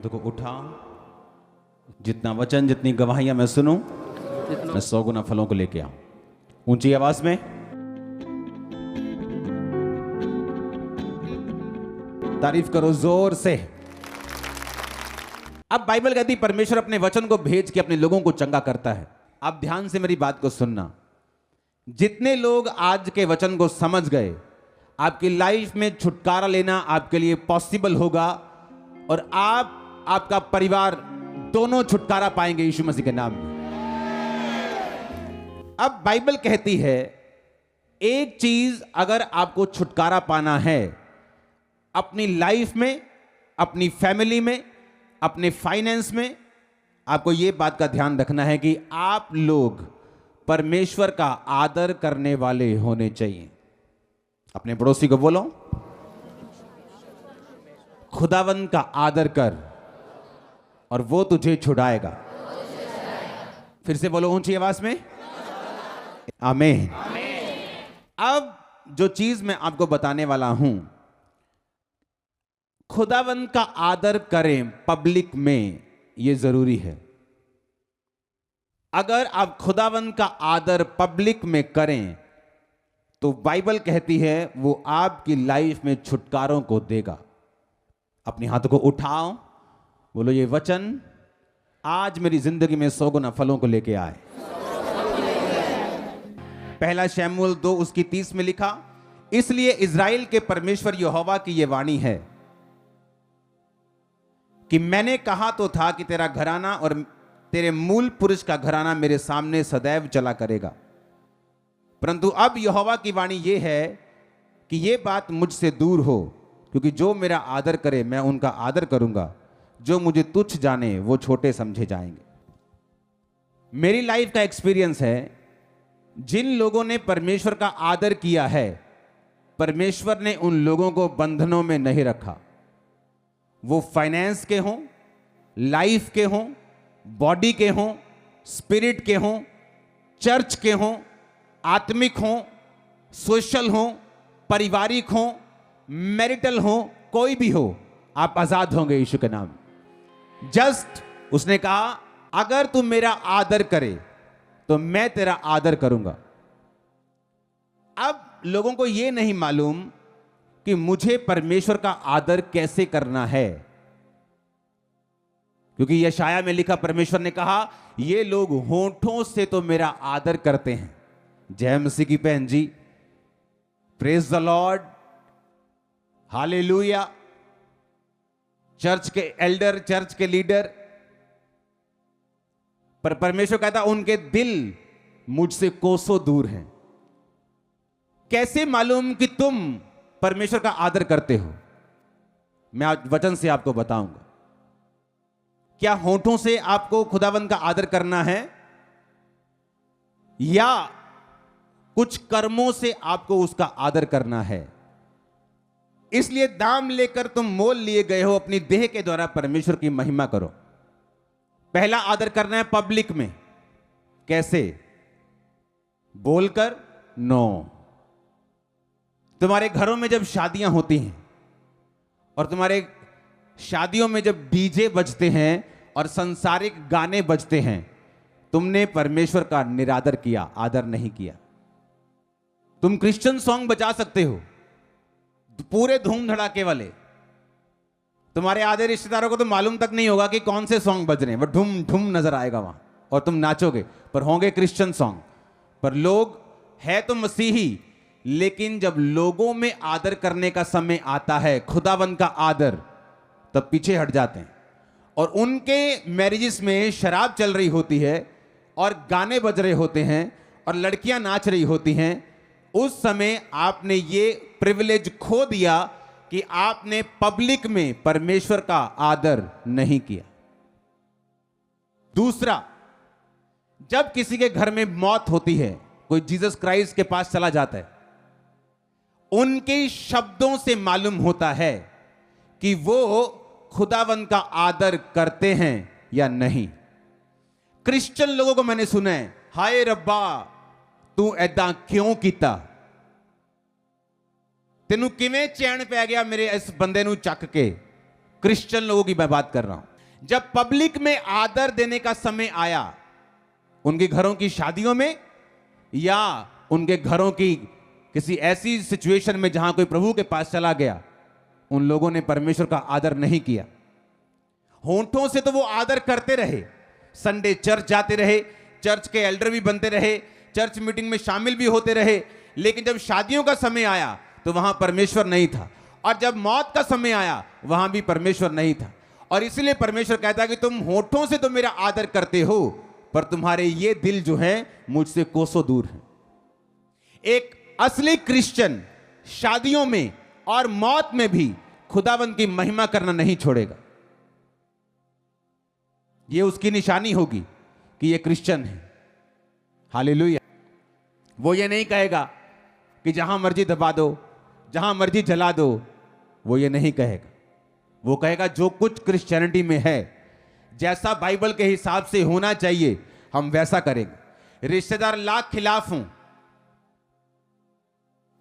देखो उठा, जितना वचन जितनी गवाहियां मैं सुनूं, मैं 100 गुना फलों को लेके आऊं। ऊंची आवाज में तारीफ करो जोर से। अब बाइबल कहती परमेश्वर अपने वचन को भेज के अपने लोगों को चंगा करता है। आप ध्यान से मेरी बात को सुनना। जितने लोग आज के वचन को समझ गए, आपकी लाइफ में छुटकारा लेना आपके लिए पॉसिबल होगा और आपका परिवार दोनों छुटकारा पाएंगे यीशु मसीह के नाम में। अब बाइबल कहती है एक चीज अगर आपको छुटकारा पाना है अपनी लाइफ में, अपनी फैमिली में, अपने फाइनेंस में, आपको यह बात का ध्यान रखना है कि आप लोग परमेश्वर का आदर करने वाले होने चाहिए। अपने पड़ोसी को बोलो, खुदावन का आदर कर और वो तुझे छुड़ाएगा। फिर से बोलो ऊंची आवाज में, आमीन। अब जो चीज मैं आपको बताने वाला हूं, खुदावन का आदर करें पब्लिक में, यह जरूरी है। अगर आप खुदावन का आदर पब्लिक में करें तो बाइबल कहती है वो आपकी लाइफ में छुटकारों को देगा। अपने हाथों को उठाओ, बोलो ये वचन आज मेरी जिंदगी में 100 गुना फलों को लेके आए। पहला शमूएल 2 उसकी 30 में लिखा, इसलिए इज़राइल के परमेश्वर यहोवा की यह वाणी है कि मैंने कहा तो था कि तेरा घराना और तेरे मूल पुरुष का घराना मेरे सामने सदैव चला करेगा, परंतु अब यहोवा की वाणी यह है कि यह बात मुझसे दूर हो, क्योंकि जो मेरा आदर करे मैं उनका आदर करूंगा, जो मुझे तुच्छ जाने वो छोटे समझे जाएंगे। मेरी लाइफ का एक्सपीरियंस है, जिन लोगों ने परमेश्वर का आदर किया है परमेश्वर ने उन लोगों को बंधनों में नहीं रखा। वो फाइनेंस के हों, लाइफ के हों, बॉडी के हों, स्पिरिट के हों, चर्च के हों, आत्मिक हों, सोशल हों, पारिवारिक हों, मैरिटल हों, कोई भी हो, आप आजाद होंगे यीशु के नाम। जस्ट उसने कहा अगर तू मेरा आदर करे तो मैं तेरा आदर करूंगा। अब लोगों को यह नहीं मालूम कि मुझे परमेश्वर का आदर कैसे करना है, क्योंकि यशाया में लिखा परमेश्वर ने कहा ये लोग होठों से तो मेरा आदर करते हैं। जय मसीह की बहन जी, praise the lord, hallelujah. Church के एल्डर, चर्च के लीडर, पर परमेश्वर कहता उनके दिल मुझसे कोसों दूर हैं। कैसे मालूम कि तुम परमेश्वर का आदर करते हो? मैं आज वचन से आपको बताऊंगा। क्या होठों से आपको खुदावंद का आदर करना है या कुछ कर्मों से आपको उसका आदर करना है? इसलिए दाम लेकर तुम मोल लिए गए हो, अपनी देह के द्वारा परमेश्वर की महिमा करो। पहला आदर करना है पब्लिक में। कैसे? बोलकर? नो। तुम्हारे घरों में जब शादियां होती हैं और तुम्हारे शादियों में जब डीजे बजते हैं और सांसारिक गाने बजते हैं, तुमने परमेश्वर का निरादर किया, आदर नहीं किया। तुम क्रिश्चियन सॉन्ग बजा सकते हो पूरे धूम धड़ाके वाले, तुम्हारे आधे रिश्तेदारों को तो मालूम तक नहीं होगा कि कौन से सॉन्ग बज रहे हैं, वो ढूम ढूम नजर आएगा वहां और तुम नाचोगे, पर होंगे क्रिश्चियन सॉन्ग। पर लोग है तो मसीही, लेकिन जब लोगों में आदर करने का समय आता है, खुदावंद का आदर, तब पीछे हट जाते हैं। और उनके मैरिजेस में शराब चल रही होती है और गाने बज रहे होते हैं और लड़कियां नाच रही होती हैं। उस समय आपने ये प्रिविलेज खो दिया कि आपने पब्लिक में परमेश्वर का आदर नहीं किया। दूसरा, जब किसी के घर में मौत होती है, कोई जीसस क्राइस्ट के पास चला जाता है, उनके शब्दों से मालूम होता है कि वो खुदावंद का आदर करते हैं या नहीं। क्रिश्चियन लोगों को मैंने सुना है, हाय रब्बा तू ऐदा क्यों कीता, तेनू किवें चैन पै गया मेरे इस बंदे नू चक के। क्रिश्चियन लोगों की मैं बात कर रहा हूं। जब पब्लिक में आदर देने का समय आया, उनके घरों की शादियों में या उनके घरों की किसी ऐसी सिचुएशन में जहां कोई प्रभु के पास चला गया, उन लोगों ने परमेश्वर का आदर नहीं किया। होंठों से तो वो आदर करते रहे, संडे चर्च जाते रहे, चर्च के एल्डर भी बनते रहे, चर्च मीटिंग में शामिल भी होते रहे, लेकिन जब शादियों का समय आया तो वहां परमेश्वर नहीं था, और जब मौत का समय आया वहां भी परमेश्वर नहीं था। और इसलिए परमेश्वर कहता है कि तुम होठों से तो मेरा आदर करते हो, पर तुम्हारे ये दिल जो है मुझसे कोसों दूर है। एक असली क्रिश्चियन शादियों में और मौत में भी खुदावंद की महिमा करना नहीं छोड़ेगा। यह उसकी निशानी होगी कि यह क्रिश्चियन है। हालेलुया। वो ये नहीं कहेगा कि जहां मर्जी दबा दो, जहां मर्जी जला दो, वो ये नहीं कहेगा। वो कहेगा जो कुछ क्रिश्चियनिटी में है, जैसा बाइबल के हिसाब से होना चाहिए, हम वैसा करेंगे। रिश्तेदार लाख खिलाफ हों,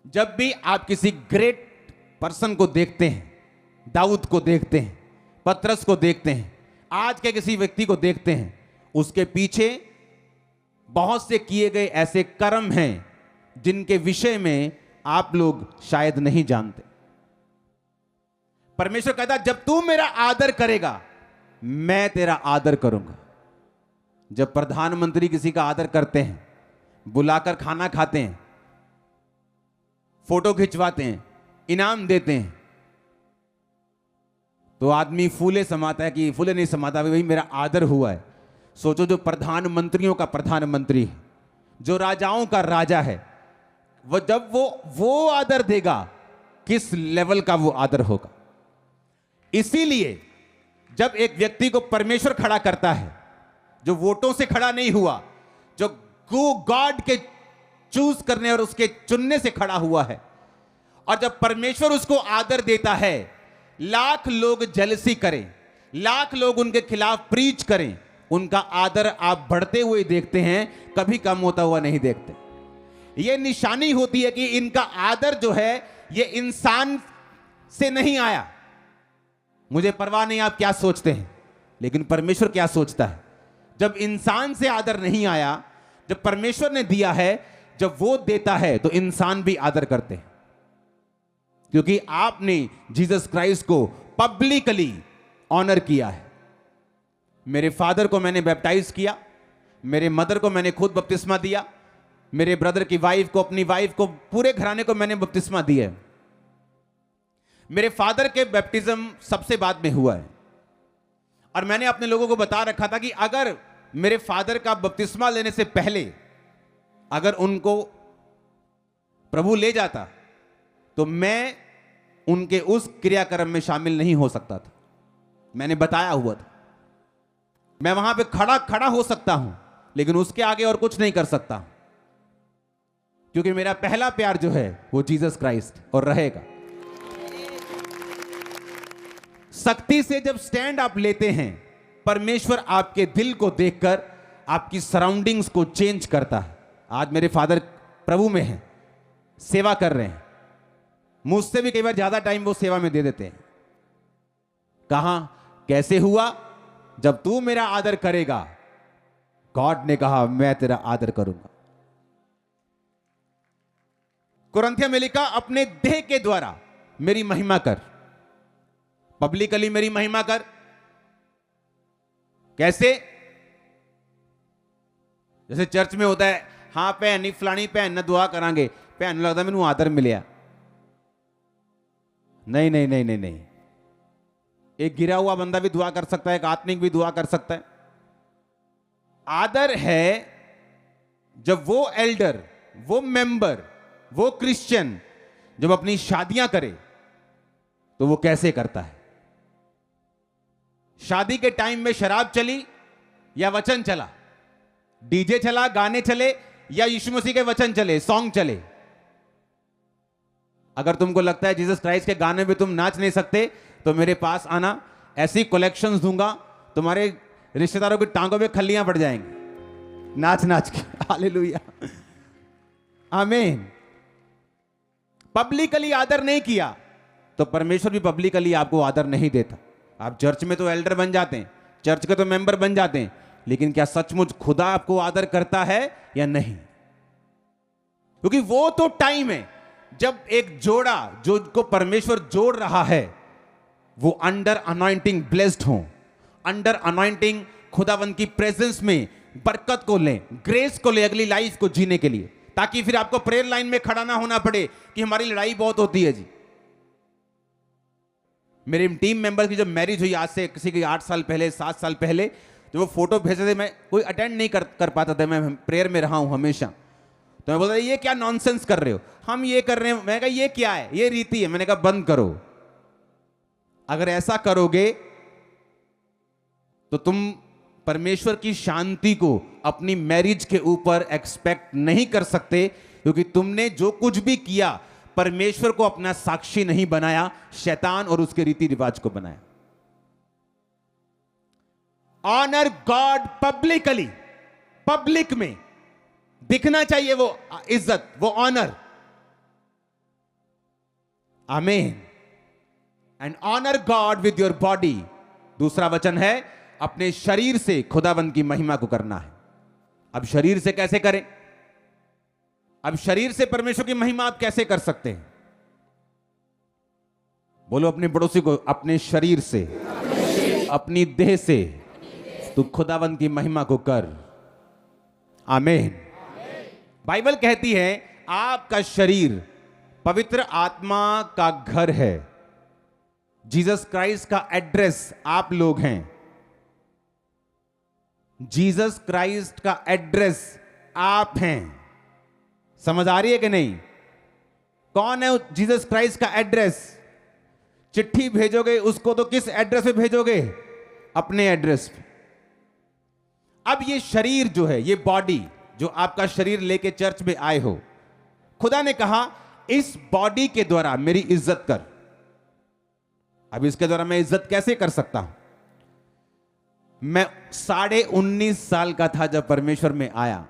जब भी आप किसी ग्रेट पर्सन को देखते हैं, दाऊद को देखते हैं, पतरस को देखते हैं, आज के किसी व्यक्ति को देखते हैं, उसके पीछे बहुत से किए गए ऐसे कर्म हैं जिनके विषय में आप लोग शायद नहीं जानते। परमेश्वर कहता जब तू मेरा आदर करेगा, मैं तेरा आदर करूंगा। जब प्रधानमंत्री किसी का आदर करते हैं, बुलाकर खाना खाते हैं, फोटो खिंचवाते हैं, इनाम देते हैं, तो आदमी फूले समाता है कि फूले नहीं समाता, भाई मेरा आदर हुआ है। सोचो जो प्रधानमंत्रियों का प्रधानमंत्री है, जो राजाओं का राजा है, वो जब वो आदर देगा, किस लेवल का वो आदर होगा। इसीलिए जब एक व्यक्ति को परमेश्वर खड़ा करता है, जो वोटों से खड़ा नहीं हुआ, जो गॉड के चूज करने और उसके चुनने से खड़ा हुआ है, और जब परमेश्वर उसको आदर देता है, लाख लोग जेलसी करें, लाख लोग उनके खिलाफ प्रीच करें, उनका आदर आप बढ़ते हुए देखते हैं, कभी कम होता हुआ नहीं देखते। यह निशानी होती है कि इनका आदर जो है यह इंसान से नहीं आया। मुझे परवाह नहीं आप क्या सोचते हैं, लेकिन परमेश्वर क्या सोचता है। जब इंसान से आदर नहीं आया, जब परमेश्वर ने दिया है, जब वो देता है तो इंसान भी आदर करते हैं, क्योंकि आपने जीसस क्राइस्ट को पब्लिकली ऑनर किया है। मेरे फादर को मैंने बैप्टाइज किया, मेरे मदर को मैंने खुद बपतिस्मा दिया, मेरे ब्रदर की वाइफ को, अपनी वाइफ को, पूरे घराने को मैंने बपतिस्मा दिया है। मेरे फादर के बैप्टिज्म सबसे बाद में हुआ है, और मैंने अपने लोगों को बता रखा था कि अगर मेरे फादर का बपतिस्मा लेने से पहले अगर उनको प्रभु ले जाता तो मैं उनके उस क्रियाक्रम में शामिल नहीं हो सकता था। मैंने बताया हुआ था, मैं वहां पे खड़ा हो सकता हूं, लेकिन उसके आगे और कुछ नहीं कर सकता, क्योंकि मेरा पहला प्यार जो है वो जीसस क्राइस्ट और रहेगा। सख्ती से जब स्टैंड आप लेते हैं, परमेश्वर आपके दिल को देखकर आपकी सराउंडिंग्स को चेंज करता है। आज मेरे फादर प्रभु में हैं, सेवा कर रहे हैं, मुझसे भी कई बार ज्यादा टाइम वो सेवा में दे देते हैं। कहां कैसे हुआ? जब तू मेरा आदर करेगा, गॉड ने कहा मैं तेरा आदर करूंगा। कुरिन्थियों में लिखा अपने देह के द्वारा मेरी महिमा कर, पब्लिकली मेरी महिमा कर। कैसे? जैसे चर्च में होता है, हाँ भैन फलानी भैन ने दुआ करांगे, भैन लगता मैनू आदर मिलिया। नहीं नहीं नहीं नहीं नहीं, एक गिरा हुआ बंदा भी दुआ कर सकता है, एक आत्मिक भी दुआ कर सकता है। आदर है जब वो एल्डर, वो मेंबर, वो क्रिश्चियन जब अपनी शादियां करे तो वो कैसे करता है। शादी के टाइम में शराब चली या वचन चला, डीजे चला, गाने चले या यीशु मसीह के वचन चले, सॉन्ग चले। अगर तुमको लगता है जीसस क्राइस्ट के गाने में तुम नाच नहीं सकते तो मेरे पास आना, ऐसी कलेक्शंस दूंगा, तुम्हारे रिश्तेदारों की टांगों में खल्लियां पड़ जाएंगी नाच नाच के। हालेलुया, आमीन। पब्लिकली आदर नहीं किया तो परमेश्वर भी पब्लिकली आपको आदर नहीं देता। आप चर्च में तो एल्डर बन जाते हैं, चर्च के तो मेंबर बन जाते हैं, लेकिन क्या सचमुच खुदा आपको आदर करता है या नहीं? क्योंकि वो तो टाइम है जब एक जोड़ा जो को परमेश्वर जोड़ रहा है वो अंडर अनॉइंटिंग ब्लेस्ड हो, अंडर अनॉइंटिंग खुदावंत की प्रेजेंस में बरकत को लें, ग्रेस को ले अगली लाइफ को जीने के लिए, ताकि फिर आपको प्रेयर लाइन में खड़ा ना होना पड़े कि हमारी लड़ाई बहुत होती है जी। मेरे टीम मेंबर की जब मैरिज हुई आज से किसी की 8 साल पहले 7 साल पहले, जो वो फोटो भेजते थे मैं कोई अटेंड नहीं कर पाता था, मैं प्रेयर में रहा हूं हमेशा, तो मैं बोलता ये क्या नॉनसेंस कर रहे हो, हम ये कर रहे हैं। मैंने कहा ये क्या है, ये रीति है। मैंने कहा बंद करो, अगर ऐसा करोगे तो तुम परमेश्वर की शांति को अपनी मैरिज के ऊपर एक्सपेक्ट नहीं कर सकते, क्योंकि तुमने जो कुछ भी किया परमेश्वर को अपना साक्षी नहीं बनाया, शैतान और उसके रीति रिवाज को बनाया। ऑनर गॉड पब्लिकली, पब्लिक में दिखना चाहिए वो इज्जत, वो ऑनर। आमीन। And honour God with your body. दूसरा वचन है अपने शरीर से खुदावंत की महिमा को करना है। अब शरीर से कैसे करें? अब शरीर से परमेश्वर की महिमा आप कैसे कर सकते हैं? बोलो अपने पड़ोसी को, अपने शरीर से, अपनी देह से तू खुदावंत की महिमा को कर। आमीन। बाइबल कहती है आपका शरीर पवित्र आत्मा का घर है। जीसस क्राइस्ट का एड्रेस आप लोग हैं। जीसस क्राइस्ट का एड्रेस आप हैं। समझ आ रही है कि नहीं? कौन है जीसस क्राइस्ट का एड्रेस? चिट्ठी भेजोगे उसको तो किस एड्रेस पे भेजोगे? अपने एड्रेस पे। अब ये शरीर जो है, ये बॉडी जो आपका शरीर लेके चर्च में आए हो, खुदा ने कहा इस बॉडी के द्वारा मेरी इज्जत कर। अब इसके द्वारा मैं इज्जत कैसे कर सकता हूं? मैं 19.5 साल का था जब परमेश्वर में आया,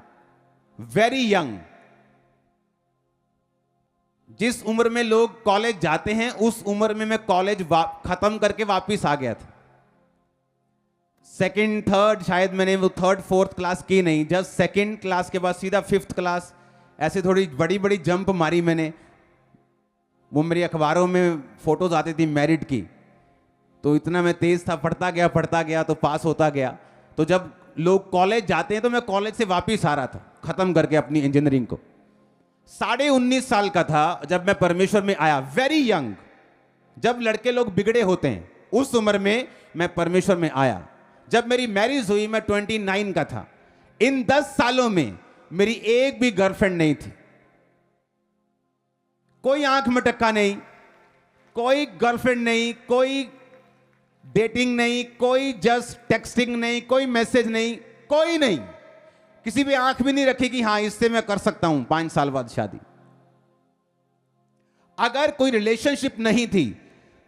वेरी यंग। जिस उम्र में लोग कॉलेज जाते हैं उस उम्र में मैं कॉलेज खत्म करके वापस आ गया था। सेकंड थर्ड, शायद मैंने वो थर्ड फोर्थ क्लास की नहीं, जस्ट सेकंड क्लास के बाद सीधा 5th क्लास, ऐसे थोड़ी बड़ी बड़ी जंप मारी मैंने। वो मेरी अखबारों में फोटोज आती थी मैरिड की, तो इतना मैं तेज था, पढ़ता गया तो पास होता गया। तो जब लोग कॉलेज जाते हैं तो मैं कॉलेज से वापस आ रहा था खत्म करके अपनी इंजीनियरिंग को। 19.5 साल का था जब मैं परमेश्वर में आया, वेरी यंग। जब लड़के लोग बिगड़े होते हैं उस उम्र में मैं परमेश्वर में आया। जब मेरी मैरिज हुई मैं 29 का था। इन 10 सालों में मेरी एक भी गर्लफ्रेंड नहीं थी, कोई आंख में टक्का नहीं, कोई गर्लफ्रेंड नहीं, कोई डेटिंग नहीं, कोई जस्ट टेक्सटिंग नहीं, कोई मैसेज नहीं, कोई नहीं। किसी भी आंख भी नहीं रखी कि हां इससे मैं कर सकता हूं 5 साल बाद शादी। अगर कोई रिलेशनशिप नहीं थी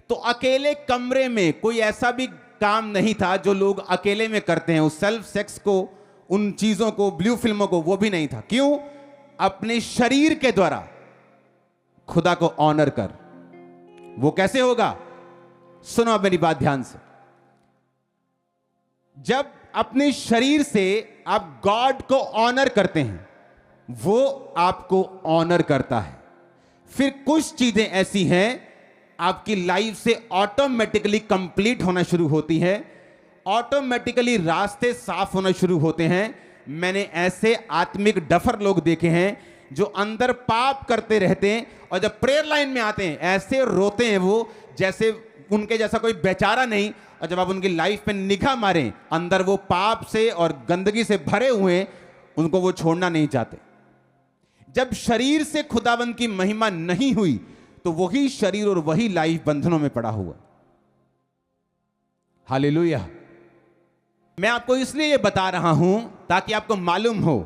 तो अकेले कमरे में कोई ऐसा भी काम नहीं था जो लोग अकेले में करते हैं, उस सेल्फ सेक्स को, उन चीजों को, ब्लू फिल्मों को, वो भी नहीं था। क्यों? अपने शरीर के द्वारा खुदा को ऑनर कर। वो कैसे होगा? सुनो मेरी बात ध्यान से। जब अपने शरीर से आप गॉड को ऑनर करते हैं, वो आपको ऑनर करता है। फिर कुछ चीजें ऐसी हैं आपकी लाइफ से ऑटोमेटिकली कंप्लीट होना शुरू होती है, ऑटोमेटिकली रास्ते साफ होना शुरू होते हैं। मैंने ऐसे आत्मिक डफर लोग देखे हैं जो अंदर पाप करते रहते हैं और जब प्रेयर लाइन में आते हैं ऐसे रोते हैं वो जैसे उनके जैसा कोई बेचारा नहीं, और जब आप उनकी लाइफ पे निगाह मारें अंदर वो पाप से और गंदगी से भरे हुए हैं, उनको वो छोड़ना नहीं चाहते। जब शरीर से खुदावंत की महिमा नहीं हुई तो वही शरीर और वही लाइफ बंधनों में पड़ा हुआ। हालेलुया। मैं आपको इसलिए ये बता रहा हूं ताकि आपको मालूम हो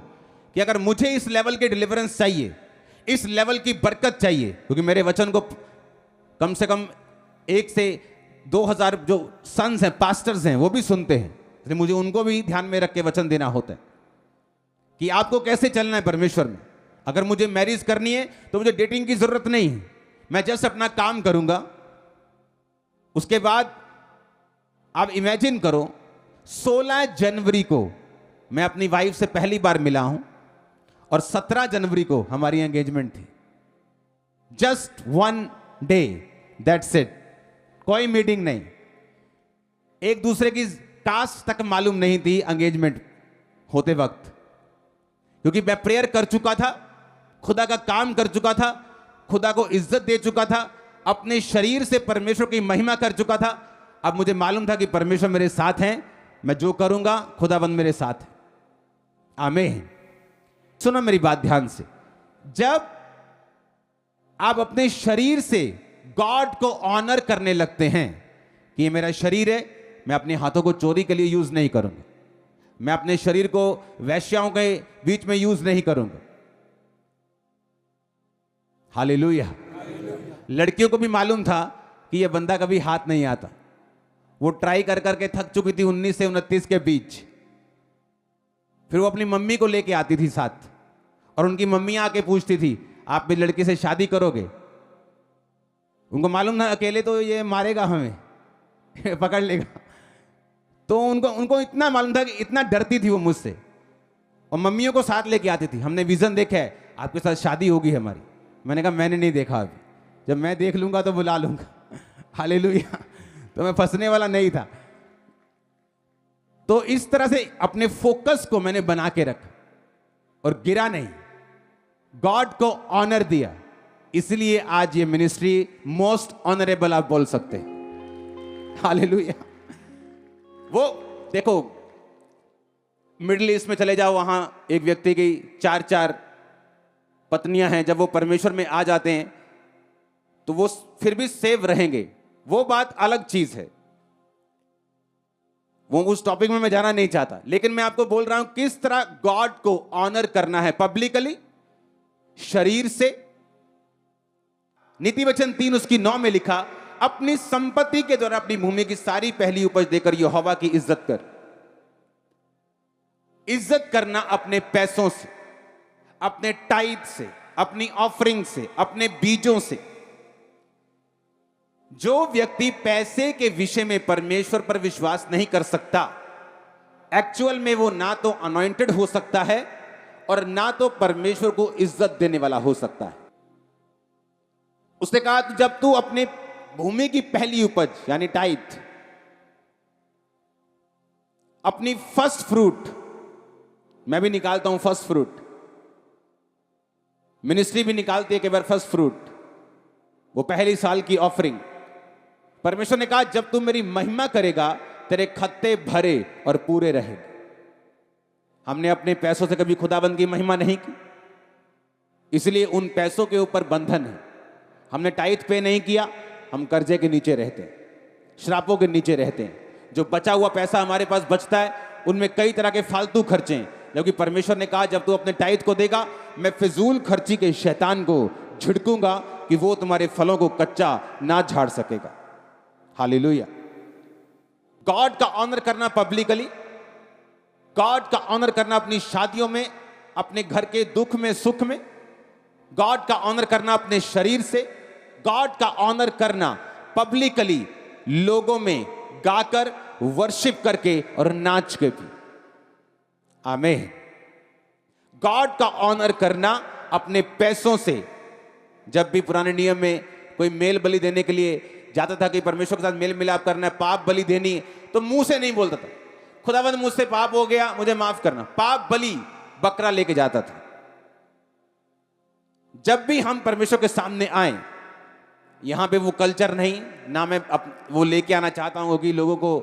कि अगर मुझे इस लेवल के डिलीवरेंस चाहिए, इस लेवल की बरकत चाहिए, क्योंकि मेरे वचन को कम से कम 1 से 2000 जो सन्स हैं, पास्टर्स हैं, वो भी सुनते हैं, इसलिए मुझे उनको भी ध्यान में रख के वचन देना होता है कि आपको कैसे चलना है परमेश्वर में। अगर मुझे मैरिज करनी है तो मुझे डेटिंग की जरूरत नहीं है, मैं जस्ट अपना काम करूंगा। उसके बाद आप इमेजिन करो 16 जनवरी को मैं अपनी वाइफ से पहली बार मिला हूं और 17 जनवरी को हमारी एंगेजमेंट थी। Just 1 day, that's it. कोई मीटिंग नहीं, एक दूसरे की टास्क तक मालूम नहीं थी एंगेजमेंट होते वक्त, क्योंकि मैं प्रेयर कर चुका था, खुदा का काम कर चुका था, खुदा को इज्जत दे चुका था, अपने शरीर से परमेश्वर की महिमा कर चुका था। अब मुझे मालूम था कि परमेश्वर मेरे साथ हैं, मैं जो करूंगा खुदाबंद मेरे साथ है। आमीन। सुनो मेरी बात ध्यान से, जब आप अपने शरीर से गॉड को ऑनर करने लगते हैं कि ये मेरा शरीर है, मैं अपने हाथों को चोरी के लिए यूज नहीं करूंगा, मैं अपने शरीर को वैश्याओं के बीच में यूज नहीं करूंगा। हालेलुया। लड़कियों को भी मालूम था कि यह बंदा कभी हाथ नहीं आता, वो ट्राई कर करके थक चुकी थी 19 से 29 के बीच। फिर वो अपनी मम्मी को लेके आती थी साथ, और उनकी मम्मी आके पूछती थी आप भी लड़की से शादी करोगे? उनको मालूम था अकेले तो ये मारेगा हमें पकड़ लेगा, तो उनको इतना मालूम था कि इतना डरती थी वो मुझसे, और मम्मियों को साथ लेके आती थी। हमने विजन देखा है, आपके साथ शादी होगी हमारी। मैंने कहा मैंने नहीं देखा अभी, जब मैं देख लूंगा तो बुला लूंगा। हालेलुया। तो मैं फंसने वाला नहीं था। तो इस तरह से अपने फोकस को मैंने बना के रखा और गिरा नहीं, गॉड को ऑनर दिया। इसलिए आज ये मिनिस्ट्री मोस्ट ऑनरेबल आप बोल सकते हैं। हालेलुया। वो देखो, मिडिल ईस्ट में चले जाओ, वहां एक व्यक्ति की 4-4 पत्नियां हैं। जब वो परमेश्वर में आ जाते हैं तो वो फिर भी सेव रहेंगे, वो बात अलग चीज है। वो उस टॉपिक में मैं जाना नहीं चाहता, लेकिन मैं आपको बोल रहा हूं किस तरह गॉड को ऑनर करना है पब्लिकली, शरीर से। नीति वचन 3 उसकी 9 में लिखा, अपनी संपत्ति के द्वारा अपनी भूमि की सारी पहली उपज देकर यहोवा की इज्जत कर। इज्जत करना अपने पैसों से, अपने टाइट से, अपनी ऑफरिंग से, अपने बीजों से। जो व्यक्ति पैसे के विषय में परमेश्वर पर विश्वास नहीं कर सकता, एक्चुअल में वो ना तो अनॉइंटेड हो सकता है और ना तो परमेश्वर को इज्जत देने वाला हो सकता है। उसने कहा जब तू अपने भूमि की पहली उपज यानी टाइट, अपनी फर्स्ट फ्रूट, मैं भी निकालता हूं फर्स्ट फ्रूट, मिनिस्ट्री भी निकालती है कई बार फर्स्ट फ्रूट, वो पहली साल की ऑफरिंग। परमेश्वर ने कहा जब तू मेरी महिमा करेगा तेरे खत्ते भरे और पूरे रहेंगे। हमने अपने पैसों से कभी खुदाबंद की महिमा नहीं की, इसलिए उन पैसों के ऊपर बंधन है। हमने टाइथ पे नहीं किया, हम कर्जे के नीचे रहते हैं, श्रापों के नीचे रहते हैं। जो बचा हुआ पैसा हमारे पास बचता है उनमें कई तरह के फालतू खर्चे हैं, जबकि परमेश्वर ने कहा जब तू अपने टाइथ को देगा मैं फिजूल खर्ची के शैतान को झिड़कूंगा कि वो तुम्हारे फलों को कच्चा ना झाड़ सकेगा। हालेलुया। गॉड का ऑनर करना पब्लिकली, गॉड का ऑनर करना अपनी शादियों में, अपने घर के दुख में सुख में, गॉड का ऑनर करना अपने शरीर से, गॉड का ऑनर करना पब्लिकली लोगों में गाकर, वर्शिप करके और नाच के भी। आमीन। गॉड का ऑनर करना अपने पैसों से। जब भी पुराने नियम में कोई मेल बलि देने के लिए जाता था कि परमेश्वर के साथ मेल मिलाप करना है, पाप बलि देनी है, तो मुंह से नहीं बोलता था खुदावंद मुझसे पाप हो गया मुझे माफ करना, पाप बलि बकरा लेके जाता था। जब भी हम परमेश्वर के सामने आए, यहां पे वो कल्चर नहीं, ना मैं वो लेके आना चाहता हूं कि लोगों को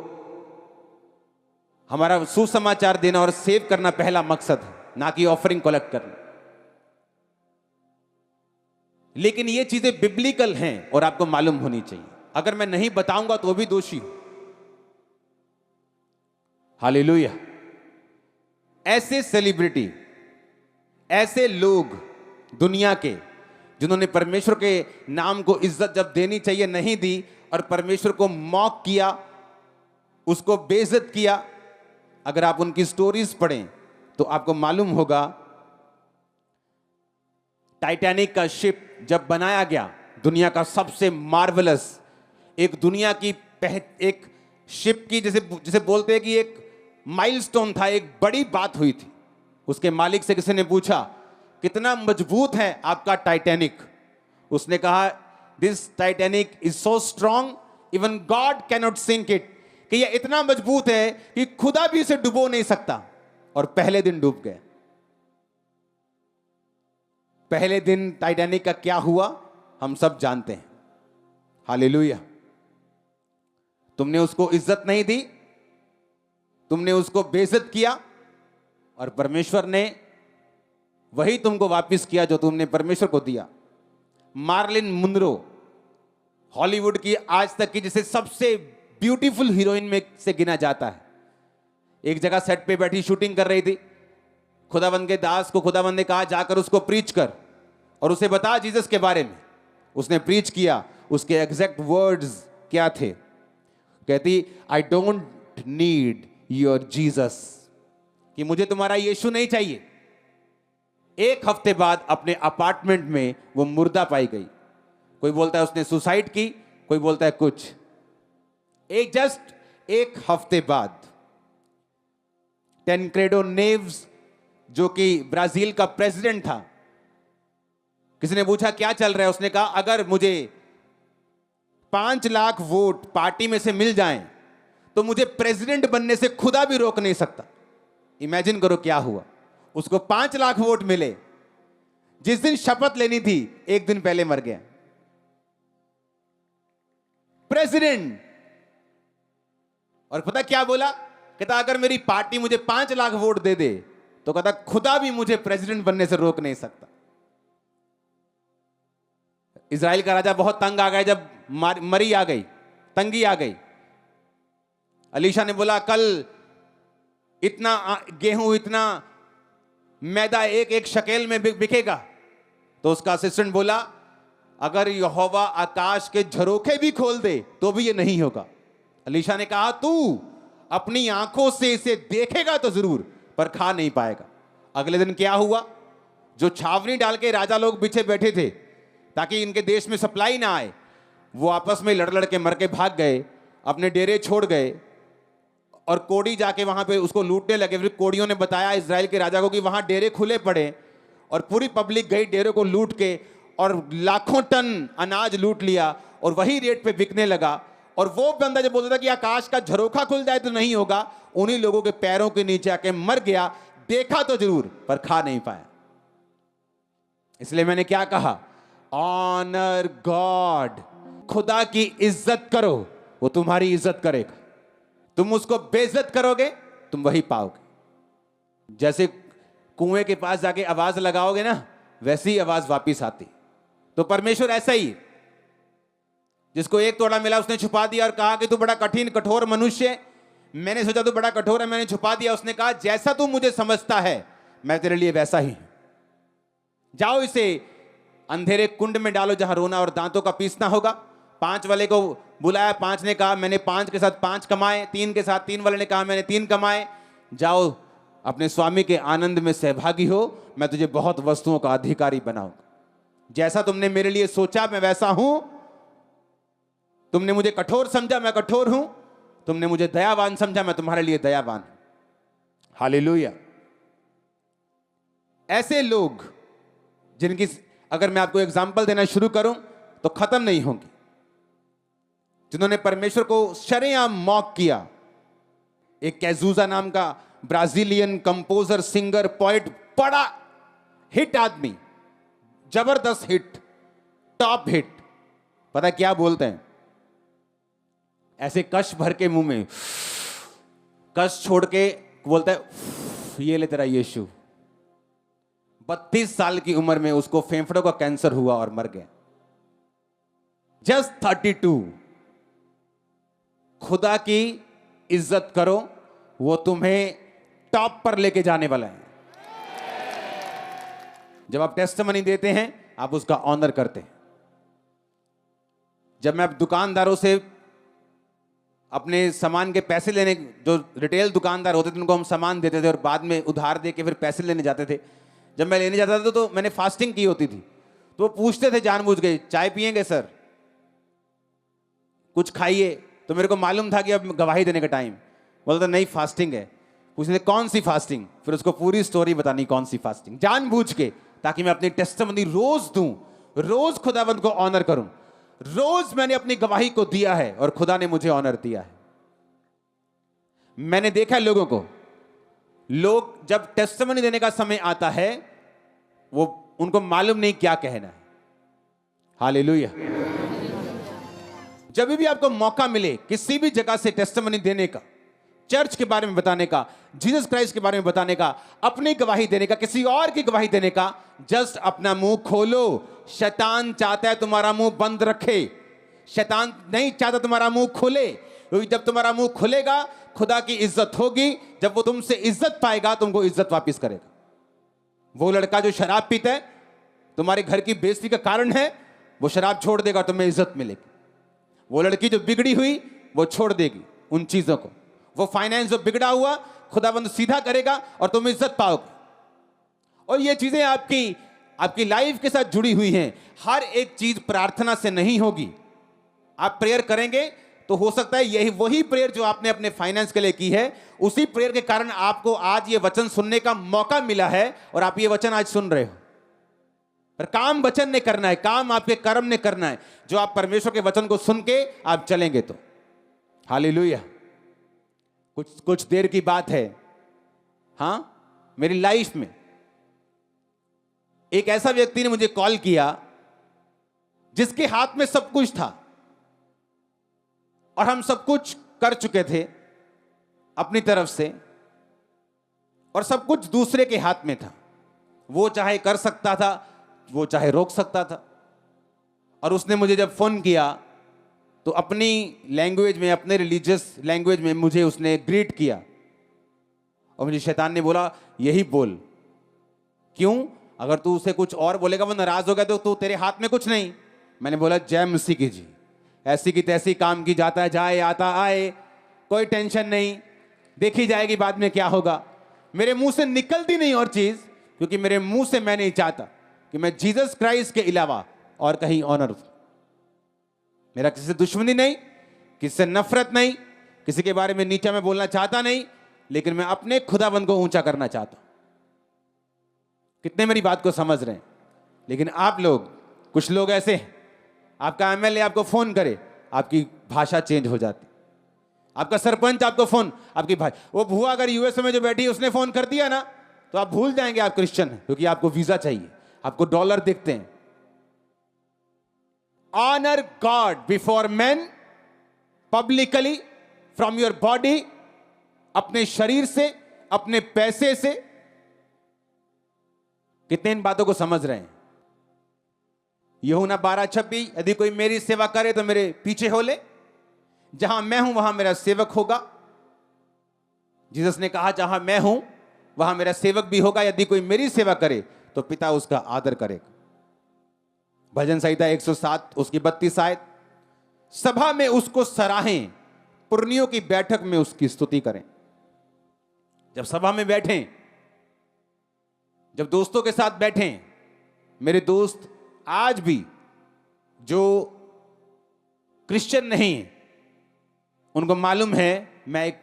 हमारा सुसमाचार देना और सेव करना पहला मकसद है, ना कि ऑफरिंग कलेक्ट करना। लेकिन ये चीजें बिब्लिकल हैं और आपको मालूम होनी चाहिए। अगर मैं नहीं बताऊंगा तो वो भी दोषी हूं। हालेलुया। ऐसे सेलिब्रिटी, ऐसे लोग दुनिया के जिन्होंने परमेश्वर के नाम को इज्जत जब देनी चाहिए नहीं दी और परमेश्वर को मॉक किया, उसको बेइज्जत किया। अगर आप उनकी स्टोरीज पढ़ें तो आपको मालूम होगा टाइटैनिक का शिप जब बनाया गया, दुनिया का सबसे मार्वलस, एक दुनिया की एक शिप की जैसे बोलते हैं कि एक माइलस्टोन था, एक बड़ी बात हुई थी। उसके मालिक से किसी ने पूछा, कितना मजबूत है आपका टाइटैनिक? उसने कहा, this Titanic is so strong even God cannot sink it, कि यह इतना मजबूत है कि खुदा भी इसे डुबो नहीं सकता। और पहले दिन डूब गए। पहले दिन टाइटैनिक का क्या हुआ हम सब जानते हैं। हालेलुया। तुमने उसको इज्जत नहीं दी, तुमने उसको बेइज्जत किया, और परमेश्वर ने वही तुमको वापस किया जो तुमने परमेश्वर को दिया। मार्लिन मुनरो, हॉलीवुड की आज तक की जिसे सबसे ब्यूटीफुल हीरोइन में से गिना जाता है, एक जगह सेट पे बैठी शूटिंग कर रही थी। खुदावंद के दास को खुदावंद ने कहा, जाकर उसको प्रीच कर और उसे बता जीसस के बारे में। उसने प्रीच किया। उसके एग्जैक्ट वर्ड्स क्या थे? कहती, I don't need your Jesus, कि मुझे तुम्हारा यीशु नहीं चाहिए। एक हफ्ते बाद अपने अपार्टमेंट में वो मुर्दा पाई गई। कोई बोलता है उसने सुसाइड की, कोई बोलता है कुछ। जस्ट एक हफ्ते बाद टेनक्रेडो नेव्स, जो कि ब्राजील का प्रेसिडेंट था, किसी ने पूछा क्या चल रहा है? उसने कहा, अगर मुझे 5 लाख वोट पार्टी में से मिल जाएं तो मुझे प्रेसिडेंट बनने से खुदा भी रोक नहीं सकता। इमेजिन करो क्या हुआ। उसको 5 लाख वोट मिले। जिस दिन शपथ लेनी थी एक दिन पहले मर गया प्रेसिडेंट। और पता क्या बोला? कहता, अगर मेरी पार्टी मुझे 5 लाख वोट दे दे तो कहता खुदा भी मुझे प्रेसिडेंट बनने से रोक नहीं सकता। इजराइल का राजा बहुत तंग आ गया जब मरी आ गई, तंगी आ गई। अलीशा ने बोला, कल इतना गेहूं, इतना मैदा एक एक शकेल में बिकेगा। तो उसका असिस्टेंट बोला, अगर यहोवा आकाश के झरोखे भी खोल दे तो भी ये नहीं होगा। अलीशा ने कहा, तू अपनी आंखों से इसे देखेगा तो जरूर, पर खा नहीं पाएगा। अगले दिन क्या हुआ? जो छावनी डाल के राजा लोग पीछे बैठे थे ताकि इनके देश में सप्लाई ना आए, वो आपस में लड़ लड़ के मर के भाग गए, अपने डेरे छोड़ गए। और कोड़ी जाके वहां पे उसको लूटने लगे। फिर कोड़ियों ने बताया इजराइल के राजा को कि वहां डेरे खुले पड़े, और पूरी पब्लिक गई डेरे को लूट के, और लाखों टन अनाज लूट लिया और वही रेट पे बिकने लगा। और वो बंदा जो बोलता था कि आकाश का झरोखा खुल जाए तो नहीं होगा, उन्हीं लोगों के पैरों के नीचे आके मर गया। देखा तो जरूर पर खा नहीं पाया। इसलिए मैंने क्या कहा? Honour God. खुदा की इज्जत करो, वो तुम्हारी इज्जत करेगा। तुम उसको बेइज्जत करोगे, तुम वही पाओगे। जैसे कुएं के पास जाके आवाज लगाओगे ना, वैसी आवाज वापिस आती। तो परमेश्वर ऐसा ही, जिसको 1 तोड़ा मिला उसने छुपा दिया और कहा कि तू बड़ा कठिन कठोर मनुष्य, मैंने सोचा तू बड़ा कठोर है, मैंने छुपा दिया। उसने कहा, जैसा तू मुझे समझता है मैं तेरे लिए वैसा ही। जाओ इसे अंधेरे कुंड में डालो जहां रोना और दांतों का पीसना होगा। 5 वाले को बुलाया, 5 ने कहा मैंने 5 के साथ 5 कमाए, 3 के साथ 3 वाले ने कहा मैंने 3 कमाए। जाओ अपने स्वामी के आनंद में सहभागी हो, मैं तुझे बहुत वस्तुओं का अधिकारी बनाऊंगा। जैसा तुमने मेरे लिए सोचा मैं वैसा हूं। तुमने मुझे कठोर समझा, मैं कठोर हूं। तुमने मुझे दयावान समझा, मैं तुम्हारे लिए दयावान हूं। हालेलुया। ऐसे लोग जिनकी अगर मैं आपको एग्जाम्पल देना शुरू करूं तो खत्म नहीं होंगे, जिन्होंने परमेश्वर को शरेआम मॉक किया। एक कैजूजा नाम का ब्राजीलियन कंपोजर, सिंगर, पोएट, बड़ा हिट आदमी, जबरदस्त हिट, टॉप हिट। पता क्या बोलते हैं? ऐसे कश भर के मुंह में कश छोड़ के बोलता है, ये ले तेरा यीशु। 32 साल की उम्र में उसको फेफड़ों का कैंसर हुआ और मर गया। जस्ट 32। खुदा की इज्जत करो, वो तुम्हें टॉप पर लेके जाने वाला है। जब आप टेस्टिमनी देते हैं आप उसका ऑनर करते हैं। जब मैं दुकानदारों से अपने सामान के पैसे लेने, जो रिटेल दुकानदार होते थे उनको हम सामान देते थे और बाद में उधार दे के फिर पैसे लेने जाते थे। जब मैं लेने जाता था तो मैंने फास्टिंग की होती थी, तो वो पूछते थे जानबूझ के, चाय पिएंगे सर, कुछ खाइए। तो मेरे को मालूम था कि अब गवाही देने का टाइम। बोलता नहीं फास्टिंग है। उसने कौन सी फास्टिंग, फिर उसको पूरी स्टोरी बतानी कौन सी फास्टिंग, जानबूझ के, ताकि मैं अपनी टेस्टिमनी रोज दूं, रोज खुदावंद को ऑनर करूं। रोज मैंने अपनी गवाही को दिया है और खुदा ने मुझे ऑनर दिया है। मैंने देखा है लोगों को, लोग जब टेस्टिमनी देने का समय आता है वो उनको मालूम नहीं क्या कहना है। हालेलुया। जब भी आपको मौका मिले किसी भी जगह से टेस्टिमनी देने का, चर्च के बारे में बताने का, जीसस क्राइस्ट के बारे में बताने का, अपनी गवाही देने का, किसी और की गवाही देने का, जस्ट अपना मुंह खोलो। शैतान चाहता है तुम्हारा मुंह बंद रखे, शैतान नहीं चाहता तुम्हारा मुंह खुले, क्योंकि जब तुम्हारा मुंह खुलेगा खुदा की इज्जत होगी। जब वो तुमसे इज्जत पाएगा तुमको इज्जत वापस करेगा। वो लड़का जो शराब पीता है तुम्हारे घर की बेइज्जती का कारण है, वो शराब छोड़ देगा, तुम्हें इज्जत मिलेगी। वो लड़की जो बिगड़ी हुई वो छोड़ देगी उन चीजों को। वो फाइनेंस जो बिगड़ा हुआ खुदाबंद सीधा करेगा और तुम इज्जत पाओगे। और ये चीजें आपकी लाइफ के साथ जुड़ी हुई हैं। हर एक चीज प्रार्थना से नहीं होगी। आप प्रेयर करेंगे तो हो सकता है यही वही प्रेयर जो आपने अपने फाइनेंस के लिए की है, उसी प्रेयर के कारण आपको आज ये वचन सुनने का मौका मिला है और आप ये वचन आज सुन रहे हो। पर काम वचन ने करना है, काम आपके कर्म ने करना है, जो आप परमेश्वर के वचन को सुन के आप चलेंगे तो। हालेलुया। कुछ देर की बात है, हां, मेरी लाइफ में एक ऐसा व्यक्ति ने मुझे कॉल किया जिसके हाथ में सब कुछ था और हम सब कुछ कर चुके थे अपनी तरफ से, और सब कुछ दूसरे के हाथ में था। वो चाहे कर सकता था, वो चाहे रोक सकता था। और उसने मुझे जब फोन किया तो अपनी लैंग्वेज में, अपने रिलीजियस लैंग्वेज में मुझे उसने ग्रीट किया। और मुझे शैतान ने बोला यही बोल। क्यों? अगर तू उसे कुछ और बोलेगा वो नाराज हो गया तो तू, तेरे हाथ में कुछ नहीं। मैंने बोला जय मसीह की जी, ऐसी की तैसी काम की जाता है, जाए आता आए, कोई टेंशन नहीं, देखी जाएगी बाद में क्या होगा। मेरे मुंह से निकलती नहीं और चीज, क्योंकि मेरे मुंह से मैं नहीं चाहता कि मैं जीसस क्राइस्ट के अलावा और कहीं ऑनर। मेरा किसी से दुश्मनी नहीं, किसी से नफरत नहीं, किसी के बारे में नीचा मैं बोलना चाहता नहीं, लेकिन मैं अपने खुदाबंद को ऊंचा करना चाहता हूं। कितने मेरी बात को समझ रहे हैं? लेकिन आप लोग, कुछ लोग ऐसे हैं, आपका एमएलए आपको फोन करे, आपकी भाषा चेंज हो जाती। आपका सरपंच आपको फोन, आपकी भाषा, वो बुआ अगर यूएसए में जो बैठी है उसने फोन कर दिया ना, तो आप भूल जाएंगे आप क्रिश्चियन हैं, क्योंकि आपको वीजा चाहिए, आपको डॉलर दिखते हैं। Honour God before man publicly from your body, अपने शरीर से, अपने पैसे से। कितने इन बातों को समझ रहे हैं? यूहन्ना 12:26, यदि कोई मेरी सेवा करे तो मेरे पीछे हो ले, जहां मैं हूं वहां मेरा सेवक होगा। जीसस ने कहा जहां मैं हूं वहां मेरा सेवक भी होगा। यदि कोई मेरी सेवा करे तो पिता उसका आदर करेगा। भजन संहिता 107 उसकी 32 आयत। सभा में उसको सराहें, पुरनियों की बैठक में उसकी स्तुति करें। जब सभा में बैठें, जब दोस्तों के साथ बैठें, मेरे दोस्त आज भी जो क्रिश्चियन नहीं है उनको मालूम है मैं एक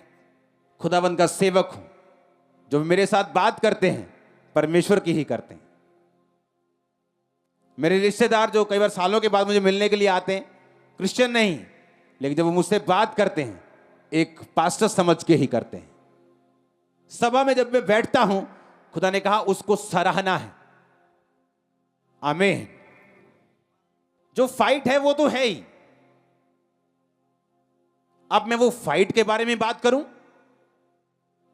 खुदावंद का सेवक हूं। जो मेरे साथ बात करते हैं परमेश्वर की ही करते हैं। मेरे रिश्तेदार जो कई बार सालों के बाद मुझे मिलने के लिए आते हैं, क्रिश्चियन नहीं, लेकिन जब वो मुझसे बात करते हैं एक पास्टर समझ के ही करते हैं। सभा में जब मैं बैठता हूं, खुदा ने कहा उसको सराहना है। आमीन। जो फाइट है वो तो है ही। अब मैं वो फाइट के बारे में बात करूं,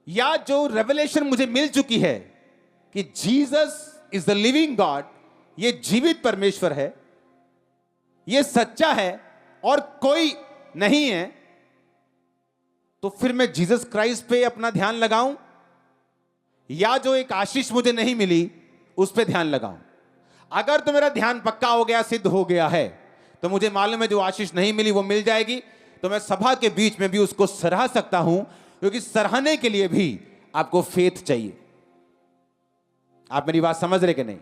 या जो रेवलेशन मुझे मिल चुकी है कि Jesus is the living God, ये जीवित परमेश्वर है, ये सच्चा है और कोई नहीं है, तो फिर मैं जीसस क्राइस्ट पे अपना ध्यान लगाऊं, या जो एक आशीष मुझे नहीं मिली उस पे ध्यान लगाऊं। अगर तो मेरा ध्यान पक्का हो गया, सिद्ध हो गया है, तो मुझे मालूम है जो आशीष नहीं मिली वो मिल जाएगी, तो मैं सभा के बीच में भी उसको सराह सकता हूं, क्योंकि सराहने के लिए भी आपको फेथ चाहिए। आप मेरी बात समझ रहे कि नहीं?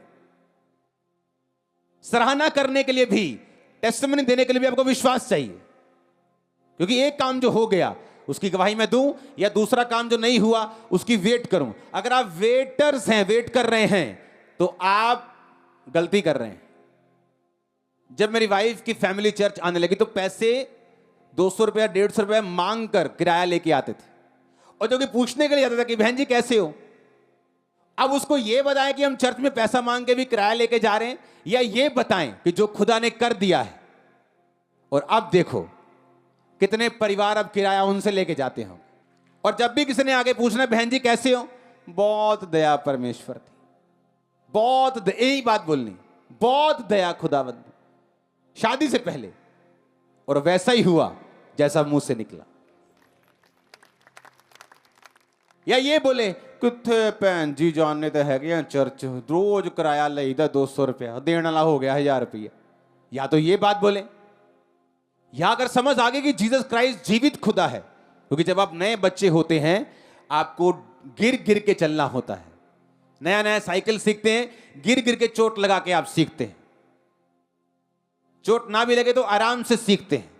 सराहना करने के लिए भी, टेस्टिमनी देने के लिए भी आपको विश्वास चाहिए, क्योंकि एक काम जो हो गया उसकी गवाही मैं दूं या दूसरा काम जो नहीं हुआ उसकी वेट करूं? अगर आप वेटर्स हैं, वेट कर रहे हैं, तो आप गलती कर रहे हैं। जब मेरी वाइफ की फैमिली चर्च आने लगी तो पैसे 200 रुपया 150 रुपया मांग कर किराया लेके आते थे, और जो कि पूछने के लिए आता था कि बहन जी कैसे हो। अब उसको यह बताएं कि हम चर्च में पैसा मांग के भी किराया लेके जा रहे हैं, या ये बताएं कि जो खुदा ने कर दिया है। और अब देखो कितने परिवार अब किराया उनसे लेके जाते हैं। और जब भी किसी ने आगे पूछना बहन जी कैसे हो, बहुत दया परमेश्वर थी, बहुत यही बात बोलनी, बहुत दया खुदावंद शादी से पहले। और वैसा ही हुआ जैसा मुंह से निकला। या ये बोले किथे भैन जी जानने तो है कि चर्च रोज किराया लेदा 200 रुपया, देने वाला हो गया 1000 रुपया। या तो ये बात बोले, या अगर समझ आ गई कि जीसस क्राइस्ट जीवित खुदा है। क्योंकि जब आप नए बच्चे होते हैं आपको गिर गिर के चलना होता है। नया नया साइकिल सीखते हैं, गिर गिर के चोट लगा के आप सीखते हैं। चोट ना भी लगे तो आराम से सीखते हैं।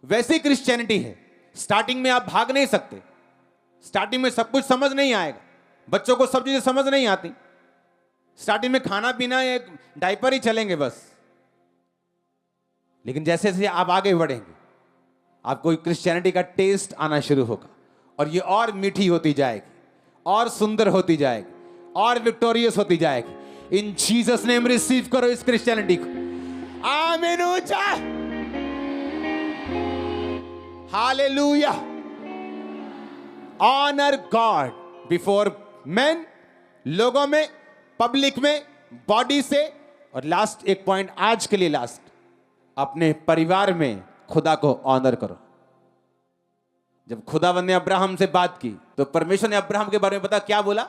वैसे क्रिश्चियनिटी है, स्टार्टिंग में आप भाग नहीं सकते, स्टार्टिंग में सब कुछ समझ नहीं आएगा। बच्चों को सब चीजें समझ नहीं आती। स्टार्टिंग में खाना पीना एक डायपर ही चलेंगे बस। लेकिन जैसे जैसे आप आगे बढ़ेंगे आपको क्रिश्चियनिटी का टेस्ट आना शुरू होगा, और ये और मीठी होती जाएगी, और सुंदर होती जाएगी, और विक्टोरियस होती जाएगी। इन जीसस नेम रिसीव करो इस क्रिश्चियनिटी को। आमीन। Hallelujah. Honour God before man, लोगों में, पब्लिक में, बॉडी से, और लास्ट एक पॉइंट आज के लिए लास्ट, अपने परिवार में खुदा को ऑनर करो। जब खुदावंद ने अब्राहम से बात की तो परमेश्वर ने अब्राहम के बारे में पता क्या बोला?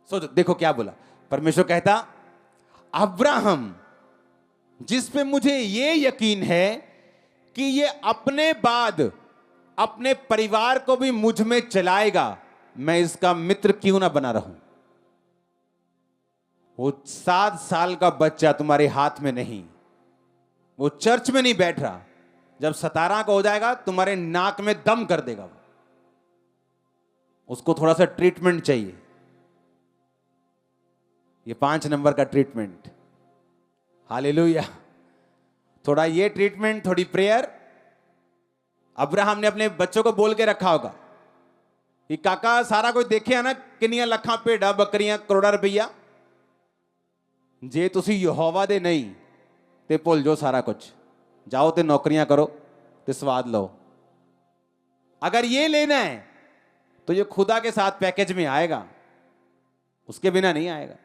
सोचो, देखो क्या बोला। परमेश्वर कहता, अब्राहम जिस पे मुझे ये यकीन है कि ये अपने बाद अपने परिवार को भी मुझ में चलाएगा, मैं इसका मित्र क्यों ना बना रहूं। वो 7 साल का बच्चा तुम्हारे हाथ में नहीं, वो चर्च में नहीं बैठ रहा, जब 17 का हो जाएगा तुम्हारे नाक में दम कर देगा। उसको थोड़ा सा ट्रीटमेंट चाहिए, ये 5 नंबर का ट्रीटमेंट। हालेलुया। थोड़ा ये ट्रीटमेंट, थोड़ी प्रेयर। अब्राहम ने अपने बच्चों को बोल के रखा होगा कि काका सारा कोई देखे ना किन्नियां लखा भेड़ा बकरियां करोड़ा रुपया, जे तुसी यहोवा दे नहीं ते भुल जाओ सारा कुछ, जाओ ते नौकरियां करो ते स्वाद लो। अगर ये लेना है तो ये खुदा के साथ पैकेज में आएगा, उसके बिना नहीं आएगा।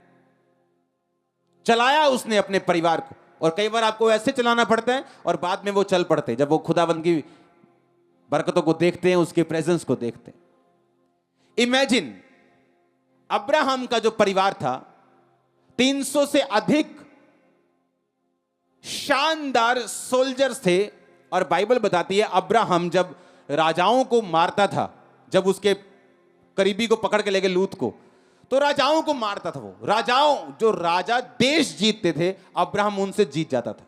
चलाया उसने अपने परिवार को, और कई बार आपको ऐसे चलाना पड़ता है और बाद में वो चल पड़ते हैं जब वो खुदावंद की बरकतों को देखते हैं, उसके प्रेजेंस को देखते हैं। इमेजिन अब्राहम का जो परिवार था 300 से अधिक शानदार सोल्जर्स थे। और बाइबल बताती है अब्राहम जब राजाओं को मारता था, जब उसके करीबी को पकड़ के ले गए लूत को, तो राजाओं को मारता था। वो राजाओं, जो राजा देश जीतते थे, अब्राहम उनसे जीत जाता था।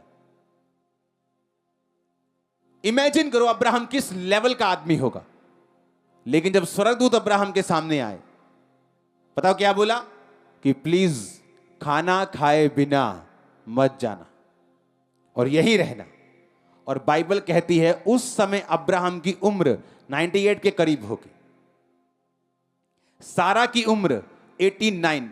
इमेजिन करो अब्राहम किस लेवल का आदमी होगा। लेकिन जब स्वर्गदूत अब्राहम के सामने आए, बताओ क्या बोला? कि प्लीज खाना खाए बिना मत जाना और यही रहना। और बाइबल कहती है उस समय अब्राहम की उम्र 98 के करीब होगी, सारा की उम्र 89,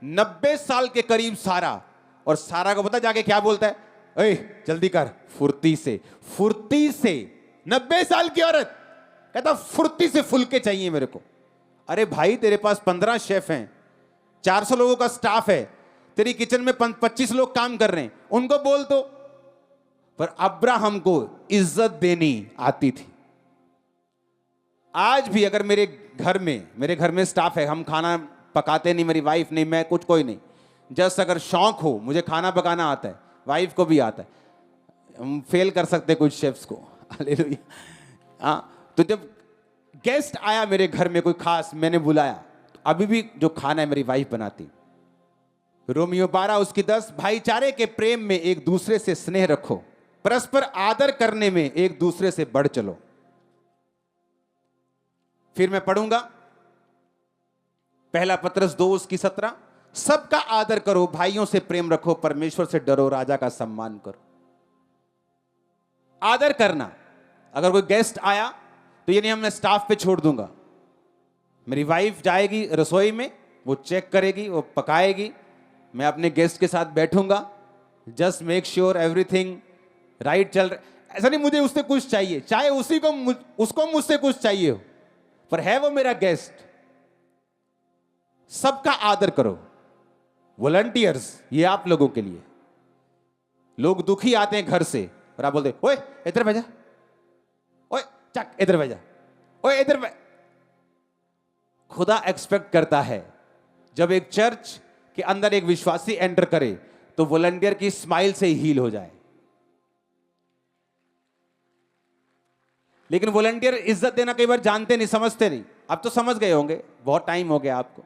90 साल के करीब सारा। और सारा को पता जाके क्या बोलता है? ए जल्दी कर, फुर्ती से, फुर्ती से। 90 साल की औरत कहता फुर्ती से फुलके चाहिए मेरे को। अरे भाई तेरे पास 15 शेफ हैं, 400 लोगों का स्टाफ है, तेरी किचन में 25 लोग काम कर रहे हैं, उनको बोल दो। पर अब्राहम को इज्जत देनी आती थी। आज भी अगर मेरे घर में स्टाफ है, हम खाना पकाते नहीं, मेरी वाइफ नहीं, मैं कुछ कोई नहीं, जस्ट अगर शौक हो, मुझे खाना पकाना आता है, वाइफ को भी आता है, हम फेल कर सकते कुछ शेफ्स को। हालेलुया। हाँ, तो जब गेस्ट आया मेरे घर में कोई खास, मैंने बुलाया, तो अभी भी जो खाना है मेरी वाइफ बनाती। रोमियो 12 उसकी 10, भाईचारे के प्रेम में एक दूसरे से स्नेह रखो, परस्पर आदर करने में एक दूसरे से बढ़ चलो। फिर मैं पढ़ूंगा पहला पत्रस 2:17। सबका आदर करो, भाइयों से प्रेम रखो, परमेश्वर से डरो, राजा का सम्मान करो। आदर करना, अगर कोई गेस्ट आया तो ये नहीं मैं स्टाफ पे छोड़ दूंगा। मेरी वाइफ जाएगी रसोई में, वो चेक करेगी, वो पकाएगी, मैं अपने गेस्ट के साथ बैठूंगा, just make sure everything right चल रहा। ऐसा नहीं मुझे उससे कुछ चाहिए, चाहे उसको मुझसे कुछ चाहिए हो, पर है वो मेरा गेस्ट। सबका आदर करो। वॉलंटियर्स, ये आप लोगों के लिए। लोग दुखी आते हैं घर से और आप बोलते ओए इधर भेजा, ओए चक इधर भेजा, ओए इधर। खुदा एक्सपेक्ट करता है जब एक चर्च के अंदर एक विश्वासी एंटर करे तो वॉलंटियर की स्माइल से ही हील हो जाए। लेकिन वॉलंटियर इज्जत देना कई बार जानते नहीं, समझते नहीं। अब तो समझ गए होंगे, बहुत टाइम हो गया आपको।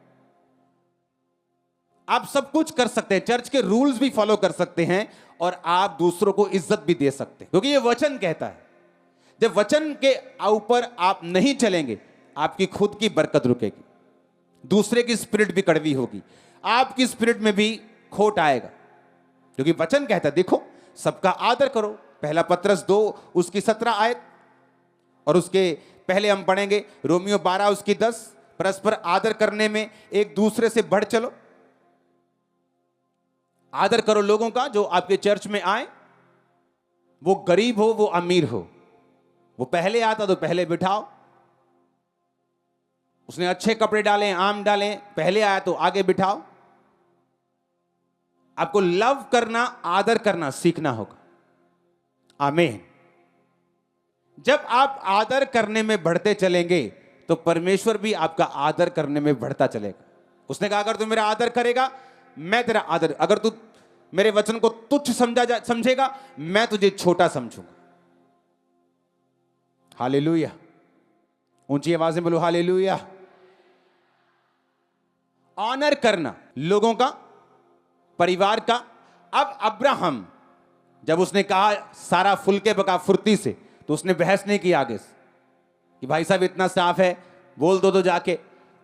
आप सब कुछ कर सकते हैं, चर्च के रूल्स भी फॉलो कर सकते हैं और आप दूसरों को इज्जत भी दे सकते हैं, क्योंकि ये वचन कहता है। जब वचन के ऊपर आप नहीं चलेंगे, आपकी खुद की बरकत रुकेगी, दूसरे की स्पिरिट भी कड़वी होगी, आपकी स्पिरिट में भी खोट आएगा। क्योंकि वचन कहता है, देखो सबका आदर करो, पहला पत्रस 2:17 आयत, और उसके पहले हम पढ़ेंगे रोमियो 12:10। परस्पर आदर करने में एक दूसरे से बढ़ चलो। आदर करो लोगों का जो आपके चर्च में आए, वो गरीब हो वो अमीर हो, वो पहले आता तो पहले बिठाओ, उसने अच्छे कपड़े डाले आम डाले, पहले आया तो आगे बिठाओ। आपको लव करना, आदर करना सीखना होगा। आमीन। जब आप आदर करने में बढ़ते चलेंगे तो परमेश्वर भी आपका आदर करने में बढ़ता चलेगा। उसने कहा अगर तू मेरा आदर करेगा मैं तेरा आदर, अगर तू मेरे वचन को तुच्छ समझेगा मैं तुझे छोटा समझूंगा। हालेलुया। ऊंची आवाज में बोलो हालेलुया। ऑनर करना लोगों का, परिवार का। अब अब्राहम जब उसने कहा सारा फुलके पका फुर्ती से, तो उसने बहस नहीं की आगे से कि भाई साहब इतना साफ है, बोल दो तो जाके।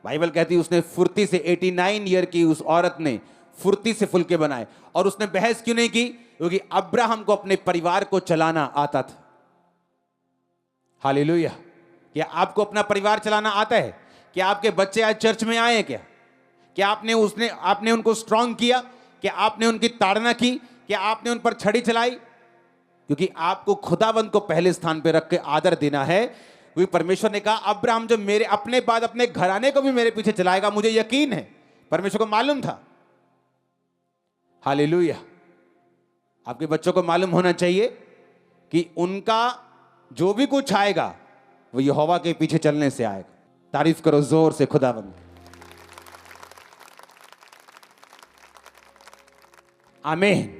बाइबल कहती है उसने फुर्ती से, 89 ईयर की उस औरत ने फुर्ती से फुलके बनाए। और उसने बहस क्यों नहीं की? क्योंकि अब्राहम को अपने परिवार को चलाना आता था। हालेलुया। क्या आपको अपना परिवार चलाना आता है? क्या आपके बच्चे आज चर्च में आए हैं? क्या आपने उनको स्ट्रांग किया? क्या आपने उनकी ताड़ना की? क्या आपने उन पर छड़ी चलाई? क्योंकि आपको खुदावंद को पहले स्थान पर रख के आदर देना है। क्योंकि परमेश्वर ने कहा अब्राहम जो मेरे अपने बाद अपने घराने को भी मेरे पीछे चलाएगा, मुझे यकीन है। परमेश्वर को मालूम था। हालेलुया। आपके बच्चों को मालूम होना चाहिए कि उनका जो भी कुछ आएगा वो यहोवा के पीछे चलने से आएगा। तारीफ करो जोर से खुदावंद। आमीन।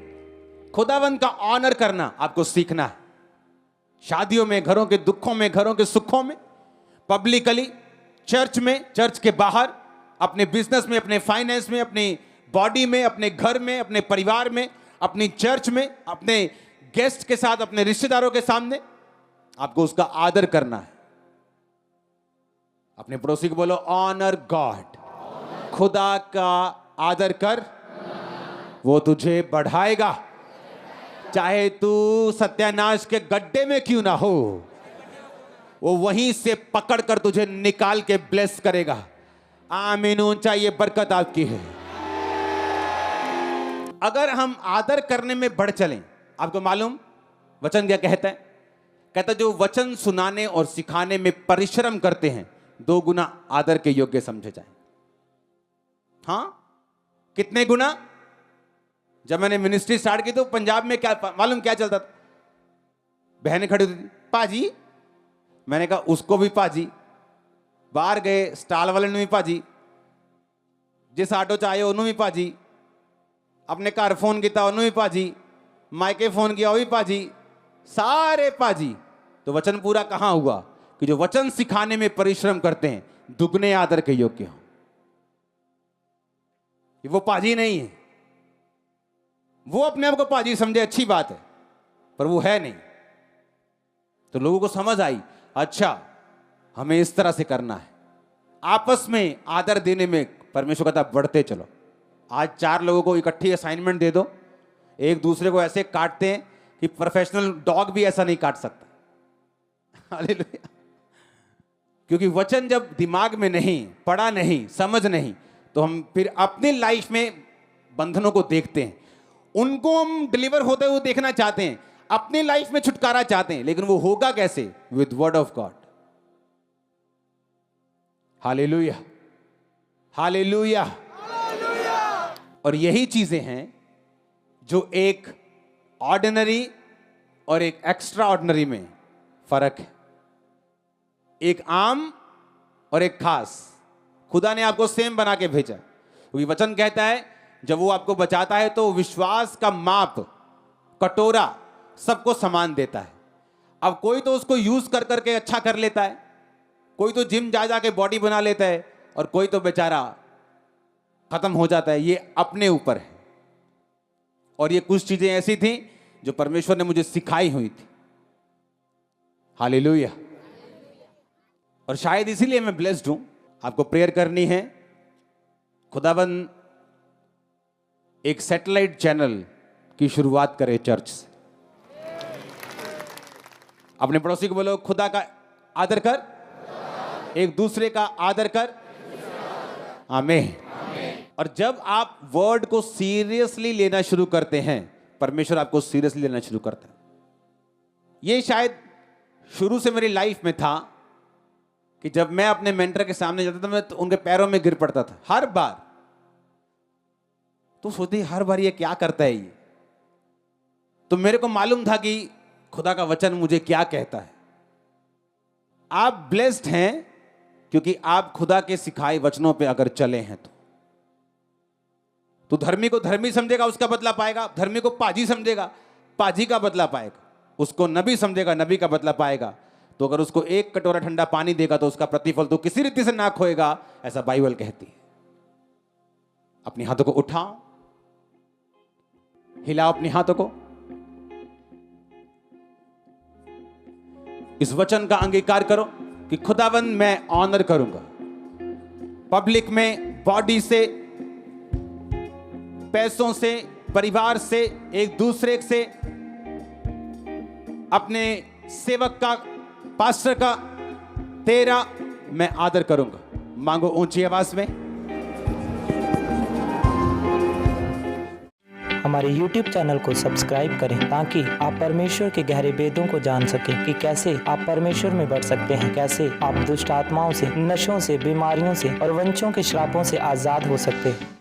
खुदावंद का ऑनर करना आपको सीखना है। शादियों में, घरों के दुखों में, घरों के सुखों में, पब्लिकली, चर्च में, चर्च के बाहर, अपने बिजनेस में, अपने फाइनेंस में, अपनी बॉडी में, अपने घर में, अपने परिवार में, अपनी चर्च में, अपने गेस्ट के साथ, अपने रिश्तेदारों के सामने आपको उसका आदर करना है। अपने पड़ोसी को बोलो ऑनर गॉड। खुदा का आदर कर, वो तुझे बढ़ाएगा। चाहे तू सत्यानाश के गड्ढे में क्यों ना हो, वो वहीं से पकड़कर तुझे निकाल के ब्लेस करेगा। आमीन। ऊंचा ये बरकत आपकी है। अगर हम आदर करने में बढ़ चलें, आपको मालूम वचन क्या कहता है? कहता जो वचन सुनाने और सिखाने में परिश्रम करते हैं 2 गुना आदर के योग्य समझे जाएं। हां, कितने गुना? जब मैंने मिनिस्ट्री स्टार्ट की तो पंजाब में क्या मालूम क्या चलता था? बहनें खड़ी होती थी, पाजी। मैंने कहा उसको भी पाजी। बाहर गए स्टाल वाले ने भी पाजी, जिस आटो च आए उन्होंने भी पाजी, अपने घर फोन किया उन्होंने भी पाजी, मायके फोन किया वो भी पाजी, सारे पाजी। तो वचन पूरा कहां हुआ? कि जो वचन सिखाने में परिश्रम करते हैं दुगने आदर के योग्य हो। वो पाजी नहीं है। वो अपने आप को पाजी समझे, अच्छी बात है, पर वो है नहीं। तो लोगों को समझ आई, अच्छा हमें इस तरह से करना है। आपस में आदर देने में परमेश्वर कहता बढ़ते चलो। आज 4 लोगों को इकट्ठी असाइनमेंट दे दो, एक दूसरे को ऐसे काटते हैं कि प्रोफेशनल डॉग भी ऐसा नहीं काट सकता। हालेलुया। क्योंकि वचन जब दिमाग में नहीं, पढ़ा नहीं, समझ नहीं, तो हम फिर अपनी लाइफ में बंधनों को देखते हैं, उनको हम डिलीवर होते हुए देखना चाहते हैं, अपनी लाइफ में छुटकारा चाहते हैं, लेकिन वो होगा कैसे? With word of God. Hallelujah, hallelujah. और यही चीजें हैं जो एक ऑर्डिनरी और एक एक्स्ट्रा ऑर्डिनरी में फर्क है, एक आम और एक खास। खुदा ने आपको सेम बना के भेजा, क्योंकि वचन कहता है जब वो आपको बचाता है तो विश्वास का माप, कटोरा सबको समान देता है। अब कोई तो उसको यूज कर करके अच्छा कर लेता है, कोई तो जिम जा जा के बॉडी बना लेता है, और कोई तो बेचारा खत्म हो जाता है। ये अपने ऊपर है। और ये कुछ चीजें ऐसी थी जो परमेश्वर ने मुझे सिखाई हुई थी। हालेलुया। और शायद इसीलिए मैं ब्लेस्ड हूं। आपको प्रेयर करनी है, खुदाबंद एक सैटेलाइट चैनल की शुरुआत करे चर्च से। अपने पड़ोसी को बोलो, खुदा का आदर कर, एक दूसरे का आदर कर। आमीन। और जब आप वर्ड को सीरियसली लेना शुरू करते हैं, परमेश्वर आपको सीरियसली लेना शुरू करता है। ये शायद शुरू से मेरी लाइफ में था कि जब मैं अपने मेंटर के सामने जाता था, मैं तो उनके पैरों में गिर पड़ता था हर बार। तो सोचती हर बार ये क्या करता है ये। तो मेरे को मालूम था कि खुदा का वचन मुझे क्या कहता है। आप ब्लेस्ड हैं क्योंकि आप खुदा के सिखाए वचनों पे अगर चले हैं तो धर्मी को धर्मी समझेगा, उसका बदला पाएगा। धर्मी को पाजी समझेगा, पाजी का बदला पाएगा। उसको नबी समझेगा, नबी का बदला पाएगा। तो अगर उसको एक कटोरा ठंडा पानी देगा तो उसका प्रतिफल तो किसी रीति से ना खोएगा, ऐसा बाइबल कहती है। अपने हाथों को उठाओ, हिलाओ अपने हाथों को। इस वचन का अंगीकार करो कि खुदावंद मैं ऑनर करूंगा पब्लिक में, बॉडी से, पैसों से, परिवार से, एक दूसरे से, अपने सेवक का, पास्टर का, तेरा मैं आदर करूंगा। मांगो ऊंची आवाज में। हमारे YouTube चैनल को सब्सक्राइब करें ताकि आप परमेश्वर के गहरे भेदों को जान सकें कि कैसे आप परमेश्वर में बढ़ सकते हैं, कैसे आप दुष्ट आत्माओं से, नशों से, बीमारियों से और वंशों के श्रापों से आजाद हो सकते हैं।